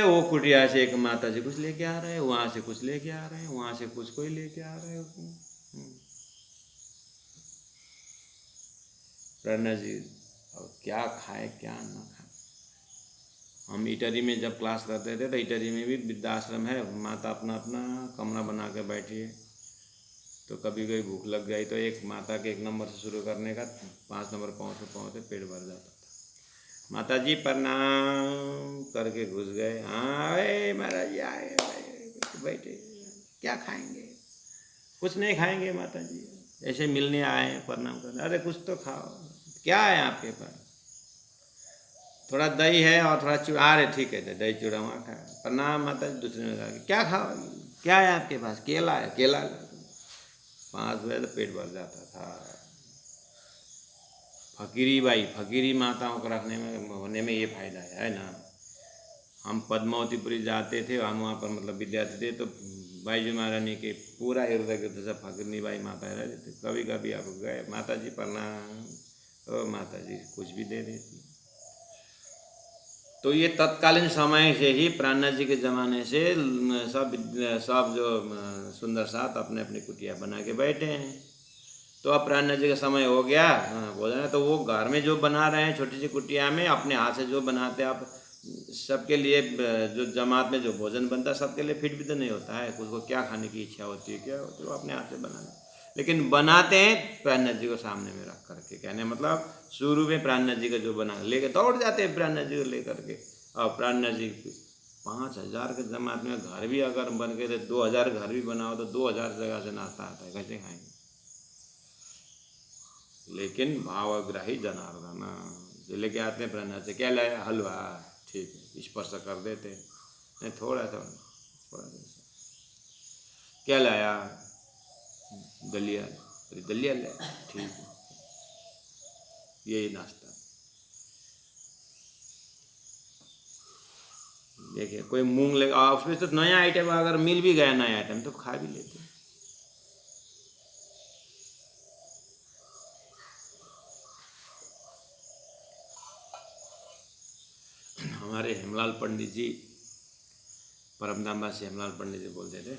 S1: वो कुटिया से एक माता जी कुछ लेके आ रहे हैं, वहाँ से कुछ लेके आ रहे हैं, वहाँ से कुछ कोई लेके आ रहे हैं। प्रणा जी अब क्या खाए क्या ना खाए। हम इटरी में जब क्लास करते थे तो इटरी में भी वृद्धाश्रम है, माता अपना अपना कमरा बना के बैठी है। तो कभी कोई भूख लग गई तो एक माता के 1 नंबर से शुरू करने का 5 नंबर पहुँचते पेट भर जाता था। माता जी प्रणाम करके घुस गए। हाँ अरे महाराज जी आए, बैठे, क्या खाएंगे? कुछ नहीं खाएंगे माता जी, ऐसे मिलने आए हैं प्रणाम करने। अरे कुछ तो खाओ, क्या है आपके पास? थोड़ा दही है और थोड़ा चूड़ा। अरे ठीक है, दही चूड़ा वहाँ खाए। प्रणाम माता जी। दूसरे ने कहा क्या खाओ, क्या है आपके पास? केला है, केला। 5 बजे तो पेट भर जाता था। फकीरी माताओं को रखने में होने में ये फायदा है ना। हम पद्मावतीपुरी जाते थे, हम वहाँ पर मतलब विद्यार्थी थे, तो बाईजू महारानी के पूरा इर्द गिर्द सब फकीरनी बाई माता रहते थे। कभी कभी आप गए, माता जी प्रणाम, ओ माता जी कुछ भी दे देती। तो ये तत्कालीन समय से ही प्राणा जी के ज़माने से सब जो सुंदर साथ अपने अपनी कुटिया बना के बैठे हैं। तो अब प्राणा जी का समय हो गया भोजन, तो वो घर में जो बना रहे हैं छोटी सी कुटिया में, अपने हाथ से जो बनाते हैं आप सबके लिए, जो जमात में जो भोजन बनता है सबके लिए फिट भी तो नहीं होता है। कुछ को क्या खाने की इच्छा होती है, क्या होती है, वो अपने हाथ से बनाना। लेकिन बनाते हैं प्राणनाथ जी को सामने में रख करके। कहने मतलब शुरू में प्राणनाथ जी का जो बना लेके दौड़ जाते हैं प्राणनाथ जी को लेकर के। और प्राणनाथ जी 5000 के जमात में घर भी अगर बन के 2000 घर भी बनाओ तो 2000 जगह से नाश्ता आता है, कैसे खाएंगे? लेकिन भावग्राही जनार्दन जो लेके आते हैं प्राणनाथ से, क्या लाया? हलवा। ठीक है, स्पर्श कर देते नहीं, थोड़ा सा क्या लाया? दलिया। अरे दलिया लाया, ठीक है, यही नाश्ता। देखिए कोई मूंग ले उसमें तो नया आइटम अगर मिल भी गया नया आइटम तो खा भी लेते। हमारे हेमलाल पंडित जी, परमधाम से हेमलाल पंडित जी बोलते थे,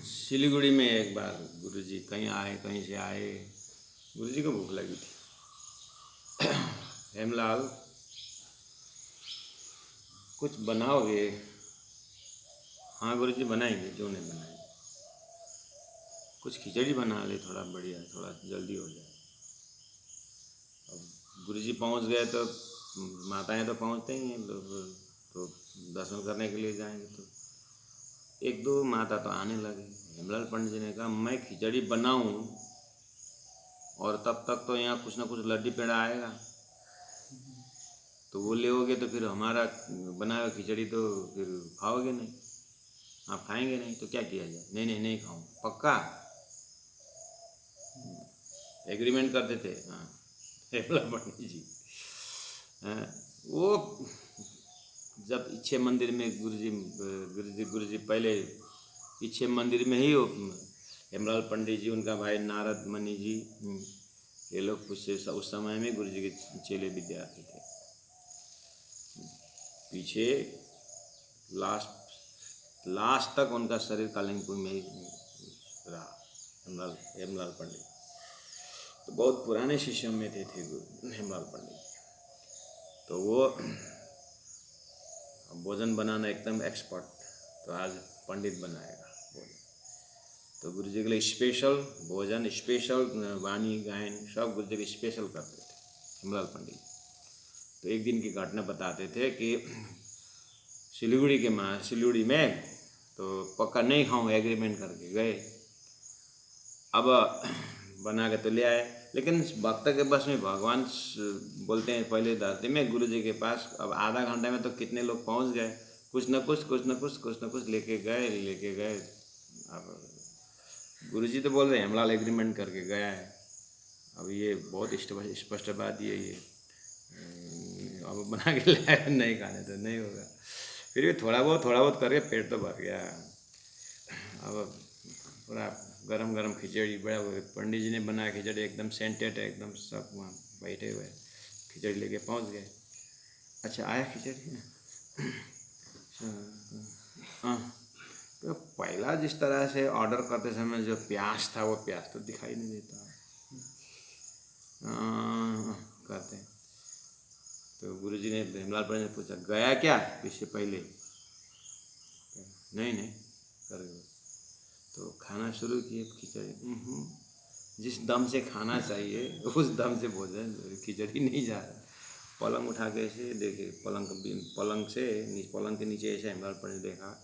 S1: सिलीगुड़ी में एक बार गुरुजी कहीं से आए, गुरुजी को भूख लगी थी। हेमलाल कुछ बनाओगे? हाँ गुरुजी बनाएंगे, क्यों नहीं बनाएंगे। कुछ खिचड़ी बना ले, थोड़ा बढ़िया, थोड़ा जल्दी हो जाए। अब गुरुजी पहुंच गए तो माताएं तो पहुंचते ही हैं, लोग तो दर्शन करने के लिए जाएंगे। तो 1-2 माता तो आने लगे। हेमलाल पंडित जी ने कहा मैं खिचड़ी बनाऊं और तब तक तो यहाँ कुछ ना कुछ लड्डी पेड़ा आएगा, तो वो लेओगे तो फिर हमारा बनाया हुआ खिचड़ी तो फिर खाओगे नहीं, आप खाएंगे नहीं, तो क्या किया जाए? नहीं खाऊं, पक्का? एग्रीमेंट करते थे। हाँ हेमलाल पंडित जी। वो जब इच्छे मंदिर में गुरुजी पहले इच्छे मंदिर में ही हेमलाल पंडित जी, उनका भाई नारद मणि जी, ये लोग कुछ उस समय में गुरुजी के चेले विद्यार्थी थे। पीछे लास्ट तक उनका शरीर कालिंगपुर में ही रहा। हेमलाल पंडित तो बहुत पुराने शिष्यों में थे हेमलाल पंडित। तो वो भोजन बनाना एकदम एक्सपर्ट, तो आज पंडित बनाएगा भोजन। तो गुरु जी के लिए स्पेशल भोजन, स्पेशल वाणी गायन सब गुरु जी के स्पेशल करते थे हेमलाल पंडित। तो एक दिन की घटना बताते थे कि सिलीगुड़ी में तो पक्का नहीं खाऊं एग्रीमेंट करके गए। अब बना के तो ले आए, लेकिन भक्त के बस में भगवान बोलते हैं पहले धरती में गुरु जी के पास। अब आधा घंटे में तो कितने लोग पहुंच गए, कुछ न कुछ लेके गए। अब गुरु जी तो बोल रहे हैं हेमलाल एग्रीमेंट करके गया है। अब ये बहुत स्पष्ट बात ये अब बना के लाया, नहीं खाने तो नहीं होगा। फिर भी थोड़ा बहुत करके पेट तो भर गया। अब पूरा गरम खिचड़ी, बड़ा पंडित जी ने बनाया खिचड़ी, एकदम सेंटेड है एकदम, सब वहाँ बैठे हुए खिचड़ी लेके पहुँच गए। अच्छा आया खिचड़ी? हाँ, तो पहला जिस तरह से ऑर्डर करते समय जो प्याज था वो प्याज तो दिखाई नहीं देता। कहते हैं तो गुरुजी ने हेमलाल पंडित ने पूछा गया क्या इससे पहले? नहीं कर गए। तो खाना शुरू किए खिचड़ी। जिस दम से खाना चाहिए उस दम से भोजन खिचड़ी नहीं जा रहा। पलंग उठा के ऐसे देखे, पलंग के नीचे ऐसे हेमलाल पंडित ने देखा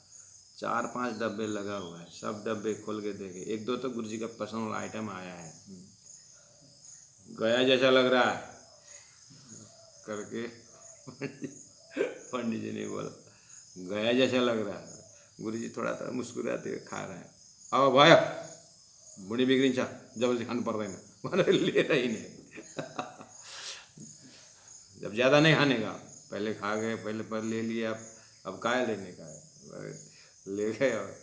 S1: 4-5 डब्बे लगा हुआ है। सब डब्बे खोल के देखे, एक दो तो गुरुजी का पर्सनल आइटम आया है। गया जैसा लग रहा है करके पंडित जी ने बोला गया जैसा लग रहा है। गुरुजी थोड़ा सा मुस्कुराते हुए खा रहे हैं। अब भाया बुढ़ी बिगड़ी जबरदस्ती खाने पड़ रहे हैं, ले रही नहीं। जब ज़्यादा नहीं खाने का, पहले खा गए, पहले पर ले लिया, अब क्या लेने का है, ले गए और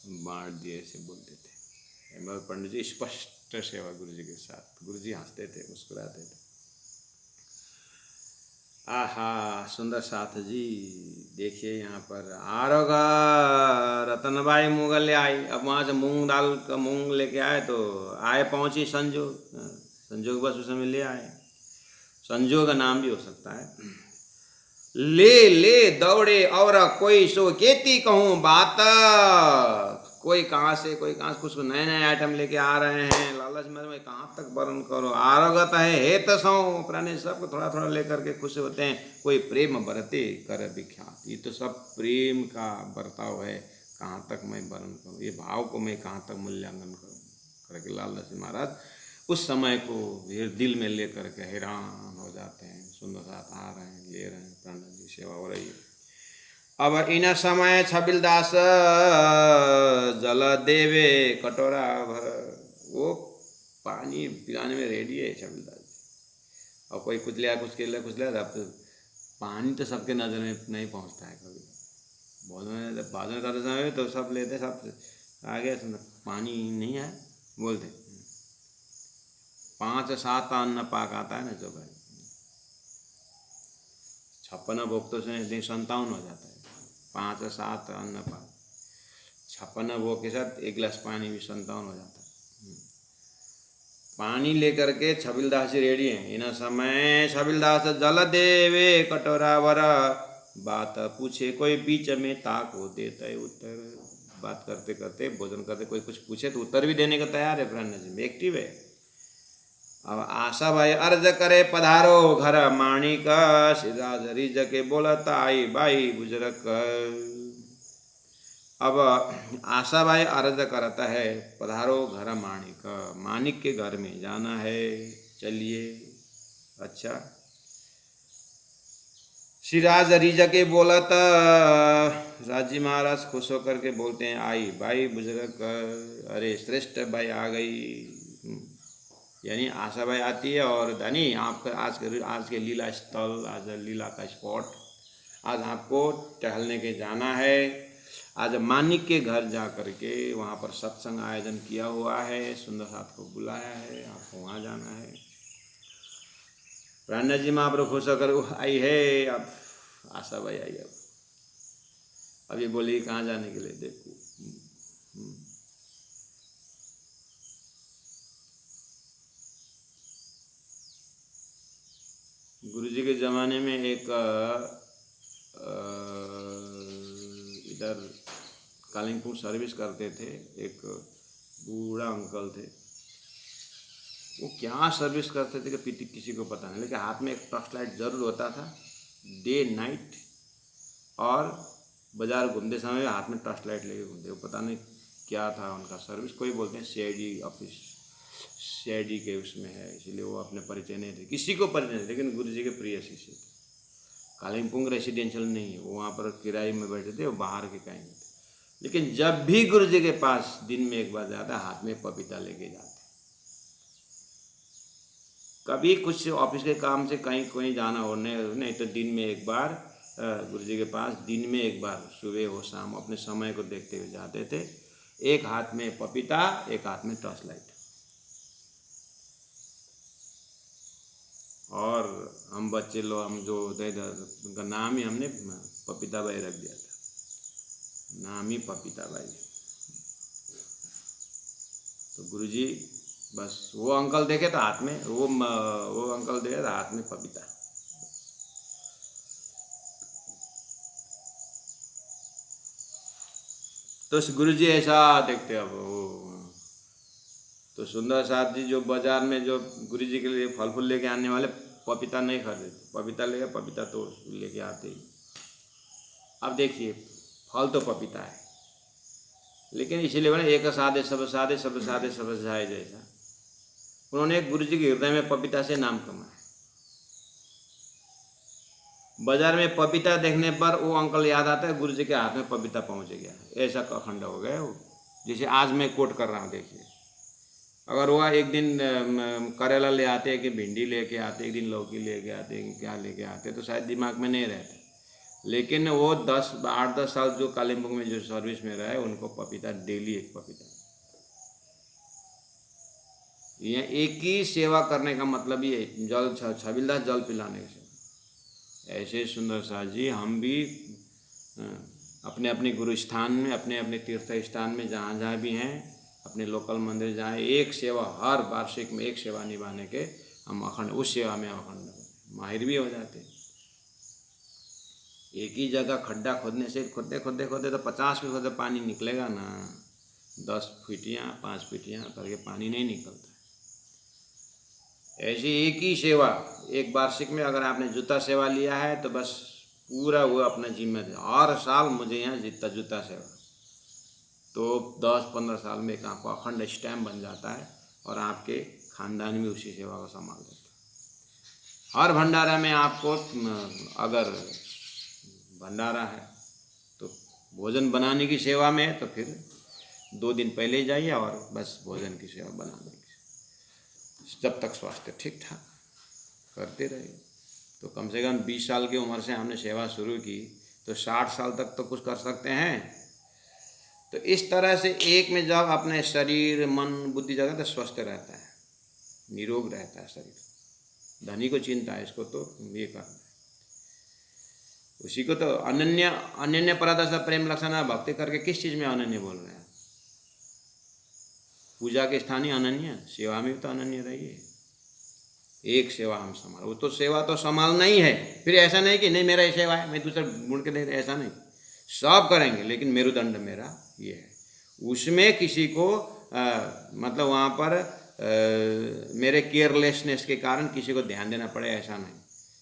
S1: बांट दिए, ऐसे बोलते थे हेमलाल पंडित जी। स्पष्ट सेवा गुरु जी के साथ। गुरु जी हंसते थे, मुस्कुराते थे। आहा सुंदर साथ जी, देखिए यहाँ पर आरोगा रतनबाई मुगल ले आई। अब वहाँ से मूंग दाल का मूंग लेके आए, तो आए पहुँची संजोग बस उस समय ले आए। संजोग का नाम भी हो सकता है। ले दौड़े और कोई सो केती कहूँ बात, कोई कहाँ से कुछ नए आइटम लेके आ रहे हैं। लालच में कहाँ तक वर्ण करो, आरोगत है हे तसो प्राणी, सबको थोड़ा लेकर के खुश होते हैं। कोई प्रेम बरते कर विख्यात, ये तो सब प्रेम का बर्ताव है। कहाँ तक मैं वर्ण करूँ, ये भाव को मैं कहाँ तक मूल्यांकन करूँ करके लालच महाराज उस समय को दिल में लेकर के हैरान हो जाते हैं। सुंदर साथ आ रहे हैं, ले रहे हैं, प्राण जी सेवा हो रही है। अब इन समय छबिलदास जल देवे कटोरा भर, वो पानी पिलाने में रेडी है छबिलदास जी। और कोई कुछ लिया अब तो पानी तो सबके नज़र में नहीं पहुंचता है। कभी भोजन करते समय तो सब लेते, सब आगे पानी नहीं है बोलते। 5-7 अन्न पाक आता है ना जो भाई, 56 भोग तो 57 हो जाता है। 5-7 अन्न पाक, 56 भोग के साथ 1 गिलास पानी भी 57 हो जाता है। पानी लेकर के छबिलदास जी रेडी हैं। इन समय छबिलदास जल देवे कटोरा भर, बात पूछे कोई बीच में ताको देते उत्तर। बात करते करते भोजन करते कोई कुछ पूछे तो उत्तर भी देने का तैयार है। प्राण जी में एक्टिव है। अब आशा भाई अर्ज करे पधारो घर माणिक, सिराज रिज के बोलता आई भाई बुजुर्ग। अब आशा भाई अर्ज करता है पधारो घर माणिक, माणिक के घर में जाना है, चलिए। अच्छा, सिराज रिज के बोलत, राजी महाराज खुश होकर के बोलते हैं आई भाई बुजुर्ग। अरे श्रेष्ठ भाई आ गई, यानी आशा भाई आती है। और धनी आपका आज के लीला स्थल, आज लीला का स्पॉट, आज आपको टहलने के जाना है। आज मानिक के घर जा कर के वहाँ पर सत्संग आयोजन किया हुआ है, सुंदर साथ को बुलाया है, आपको वहाँ जाना है। प्राण जी महाप्रभु खुश होकर आई है। अब आशा भाई आई। अब अब ये बोलिए कहाँ जाने के लिए, देखो। गुरुजी के ज़माने में एक इधर कालिम्पोंग सर्विस करते थे, एक बूढ़ा अंकल थे। वो क्या सर्विस करते थे कि किसी को पता नहीं, लेकिन हाथ में एक टॉर्च लाइट जरूर होता था, डे नाइट। और बाजार घूमते समय हाथ में टॉर्च लाइट लेके घूमते। वो पता नहीं क्या था उनका सर्विस, कोई बोलते हैं सीआईडी ऑफिस, सीआईडी के उसमें है, इसलिए वो अपने परिचय नहीं थे, किसी को परिचय नहीं, लेकिन गुरुजी के प्रिय शिष्य थे। कालिम्पोंग रेसिडेंशियल नहीं है, वो वहाँ पर किराए में बैठे थे, वो बाहर के कहीं थे। लेकिन जब भी गुरुजी के पास दिन में एक बार जाता, हाथ में पपीता लेके जाते। कभी कुछ ऑफिस के काम से कहीं जाना हो, नहीं तो दिन में एक बार गुरुजी के पास, दिन में एक बार, सुबह हो शाम, अपने समय को देखते हुए जाते थे। एक हाथ में पपीता, एक हाथ में टॉर्च लाइट। और हम बच्चे लोग, हम जो थे, उनका नाम ही हमने पपीता भाई रख दिया था, नाम ही पपीता भाई। तो गुरुजी बस वो अंकल देखे तो हाथ में वो अंकल देखे तो हाथ में पपीता। तो गुरुजी ऐसा देखते। अब वो तो सुंदर साथ जी जो बाजार में जो गुरुजी के लिए फल फूल लेके आने वाले, पपीता नहीं खरीदते, पपीता लेके पपीता तो लेके आते ही। अब देखिए, फल तो पपीता है, लेकिन इसीलिए बने एक सादे सब सादे, सब सादे सब जाए जैसा। उन्होंने गुरुजी के हृदय में पपीता से नाम कमाया। बाजार में पपीता देखने पर वो अंकल याद आता है, गुरुजी के हाथ में पपीता पहुंच गया, ऐसा अखंड हो गया वो। जैसे आज मैं कोट कर रहा हूँ, देखिए, अगर वह एक दिन करेला ले आते कि भिंडी लेके आते, एक दिन लौकी लेके आते कि क्या लेके आते, तो शायद दिमाग में नहीं रहता। लेकिन वो 8-10 साल जो कालिम्पोंग में जो सर्विस में रहे, उनको पपीता डेली एक पपीता। ये एक ही सेवा करने का मतलब ही है, जल छबिलदास जल पिलाने से। ऐसे सुंदर साथ जी हम भी अपने अपने गुरु स्थान में, अपने अपने तीर्थ स्थान में, जहाँ जहाँ भी हैं, अपने लोकल मंदिर जाए, एक सेवा हर वार्षिक में एक सेवा निभाने के हम अखंड, उस सेवा में अखंड माहिर भी हो जाते। एक ही जगह खड्डा खोदने से खोदते खोदते खोदते तो 50 फीट खोदते पानी निकलेगा ना, 10 फीटियाँ 5 फीटियाँ करके पानी नहीं निकलता। ऐसी एक ही सेवा, एक वार्षिक में अगर आपने जूता सेवा लिया है तो बस पूरा वो अपना जिम्मेदारी, हर साल मुझे यहाँ जितना जूता सेवा, तो 10-15 साल में एक आपको अखंड स्टैम्प बन जाता है, और आपके खानदान भी उसी सेवा को संभाल देते हैं। हर भंडारा में आपको, अगर भंडारा है तो भोजन बनाने की सेवा में है, तो फिर 2 दिन पहले ही जाइए और बस भोजन की सेवा बना देंगे, जब तक स्वास्थ्य ठीक ठाक करते रहे। तो कम से कम 20 साल की उम्र से हमने सेवा शुरू की, तो 60 साल तक तो कुछ कर सकते हैं। तो इस तरह से एक में जब अपने शरीर मन बुद्धि जगह तो स्वस्थ रहता है, निरोग रहता है शरीर। धनी को चिंता है, इसको तो ये करना है, उसी को तो अनन्य परादर्श प्रेम लक्षण भक्ति करके किस चीज़ में अनन्य बोल रहे हैं? पूजा के स्थान ही अनन्य, सेवा में भी तो अनन्य रहिए। एक सेवा हम संभाल, वो तो सेवा तो संभालना ही है। फिर ऐसा नहीं कि नहीं मेरा ये सेवा है मैं दूसरा ढूंढ के दे, ऐसा नहीं, सब करेंगे, लेकिन मेरुदंड मेरा ये है। उसमें किसी को मतलब वहाँ पर मेरे केयरलेसनेस के कारण किसी को ध्यान देना पड़े, ऐसा नहीं।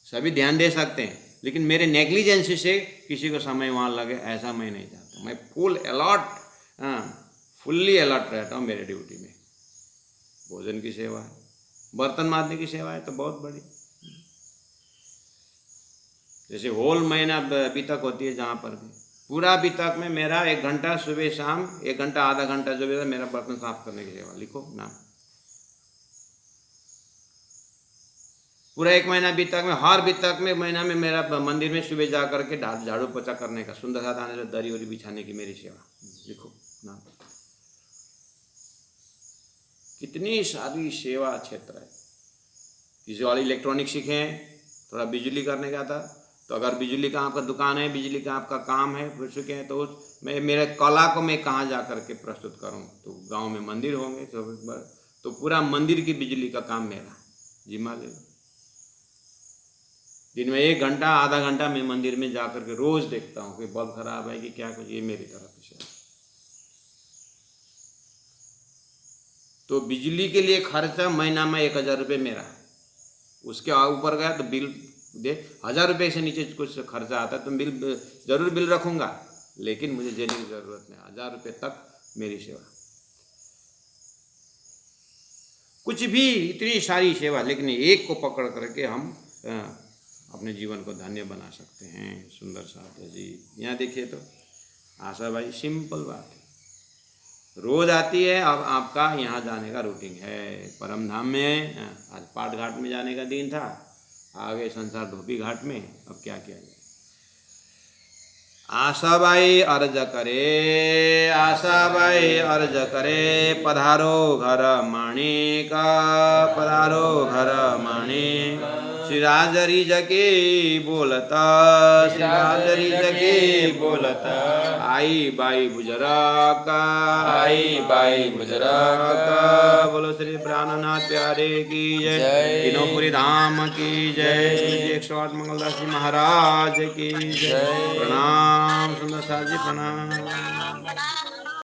S1: सभी ध्यान दे सकते हैं, लेकिन मेरे नेग्लिजेंसी से किसी को समय वहाँ लगे, ऐसा मैं नहीं चाहता। मैं फुल्ली अलर्ट रहता हूँ मेरे ड्यूटी में। भोजन की सेवा है, बर्तन मांजने की सेवा है तो बहुत बड़ी, जैसे होल महीना बीतक होती है, जहाँ पर भी पूरा बीतक में मेरा 1 घंटा सुबह शाम, 1 घंटा आधा घंटा जो भी मेरा बर्तन साफ करने की सेवा, लिखो नाम। पूरा 1 महीना बीतक में, हर बीतक में महीना में मेरा मंदिर में सुबह जा करके झाड़ू पोछा करने का, सुंदर साथ आने से दरी उरी बिछाने की मेरी सेवा, लिखो नाम। कितनी सारी सेवा क्षेत्र है। किसी वाले इलेक्ट्रॉनिक सीखे हैं, थोड़ा बिजली करने का था, तो अगर बिजली का आपका दुकान है, बिजली का आपका काम है, पूछ चुके हैं, तो मैं मेरे कला को मैं कहाँ जा करके प्रस्तुत करूँ? तो गांव में मंदिर होंगे तो पूरा मंदिर की बिजली का काम मेरा, जिम्मा ले लो। दिन में 1 घंटा आधा घंटा मैं मंदिर में जा करके रोज देखता हूँ कि बल्ब खराब है कि क्या कुछ, ये मेरी तरफ से। तो बिजली के लिए खर्चा महीना में 1000 रुपये मेरा, उसके ऊपर गया तो बिल दे 1000 रुपये से नीचे कुछ खर्चा आता है तो बिल जरूर बिल रखूंगा, लेकिन मुझे देने की जरूरत नहीं, 1000 रुपये तक मेरी सेवा। कुछ भी इतनी सारी सेवा, लेकिन एक को पकड़ करके हम अपने जीवन को धन्य बना सकते हैं। सुंदर साथ है जी। यहाँ देखिए तो आशा भाई, सिंपल बात है, रोज आती है। अब आपका यहाँ जाने का रूटीन है परम धाम में। आज पाट घाट में जाने का दिन था, आगे संसार धोबी घाट में। अब क्या किया जाए? आशा बाई अर्ज करे, आशा बाई अर्ज करे, पधारो घर माणिक, पधारो घर माणिक। श्री राजरी जके बोलता, श्री राजरी जके बोलता, आई बाई बुजरक, आई बाई बुजरक। बोलो श्री प्राणनाथ प्यारे की जय, किनोपुरी धाम की जय, 108 मंगलदास जी महाराज की जय। प्रणाम सुंदर साथ जी, प्रणाम।